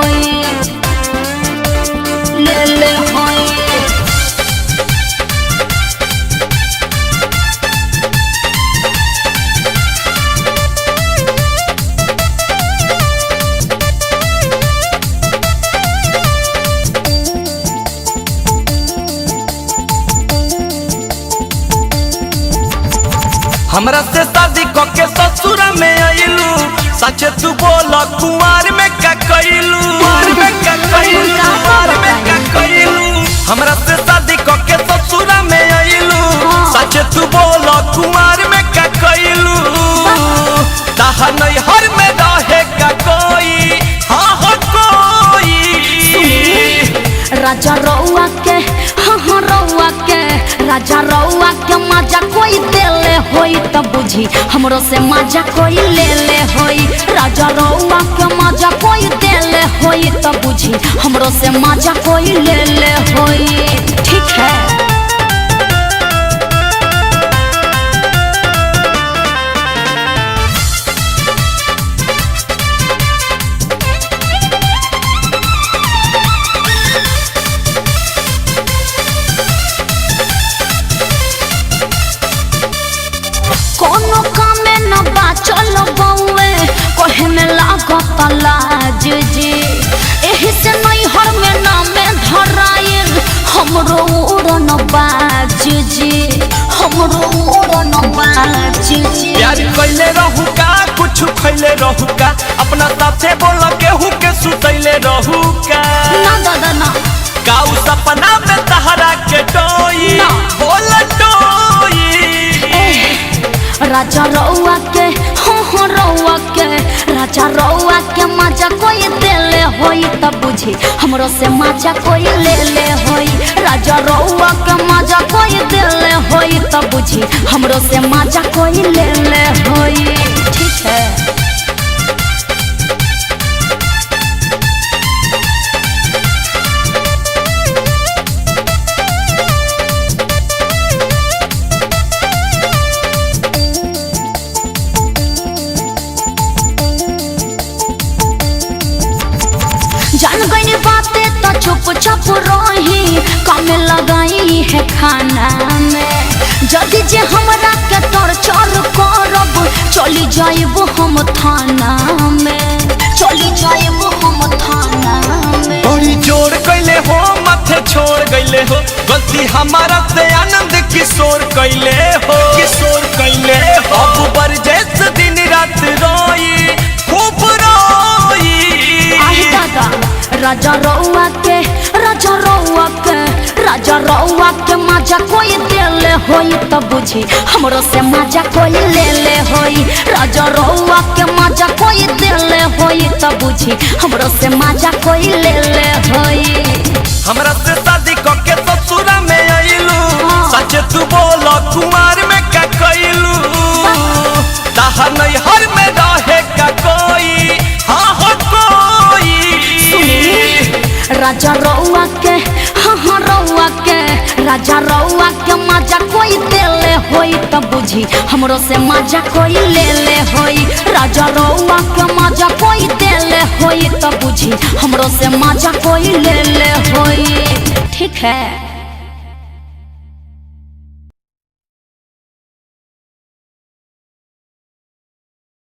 होई ले ले होई। हमरा से शादी करके ससुर में आइलू, सच तू बोल कुमार में का कइलू, कुमार में का कइलू, कुमार में का कइलू। हमरा से शादी करके ससुर में आइलू, सच तू बोल कुमार में का कइलू। ताहा नहीं हर में रहे का कोई, हाँ हो कोई। राजा रउआ के हाँ रउआ के राजा रउआ के मजा कोई देले होई तब बुझी हमरो से मजा कोई ले ले होई। राजा रउआ के मजा कोई देले होई तब बुझी हमरो से मजा कोई ले ले होई। ठीक है कोनो काम में न बाचल बउए कहे में लागत लाज जी। एही से नहीं हर में नाम धराइल हमरो उड़न बाज जी, हमरो उड़न बाज जी। प्यार कैले रहू का कुछ खैले रहू का, अपना साथे बोल केहू के सुतैले रहू का। ना दादा ना काऊ सपना में तहरा के टोई बोल टोई। राजा रउआ के हाँ रउआ के राजा रउआ के मजा कोई देले होई तब बुझी हमरो से मजा कोई ले ले होई। राजा रउआ के मजा कोई देले होई तब बुझी हमरो से मजा कोई ले ले होई। ठीक है जान गई बातें तो चुप चाप रही काम लगाई है खाना में। जदि जे हमरा के टॉर्चर करब चली जाइब हम थाना में, चली जाइब हम थाना में। बड़ी जोर कैले हो माथे छोड़ गईले हो, गलती हमारा से आनंद किशोर कैले हो, किशोर कैले हो। अब बरजेस दिन रात रोई खूब रोई। राजा रउआ के राजा रउआ के राजा रउआ के मजा कोई देले होई तब बुझी हमरो से मजा कोई ले ले होई। राजा रउआ के मजा कोई देले होई तब बुझी हमरो से मजा कोई ले ले होई। हमरा से शादी करके ससुर में आइलू, सच तू बोल कुमार में का कइलू। ताहा नहीं हर में रहे का कोई, हाँ हो कोई। राजा रउआ के हाँ रउआ के राजा रउआ के मजा कोई देले होई तब बुझी हमरो से मजा कोई ले ले होई। राजा रउआ के मजा कोई देले होई तब बुझी हमरो से मजा कोई ले ले होई। ठीक है।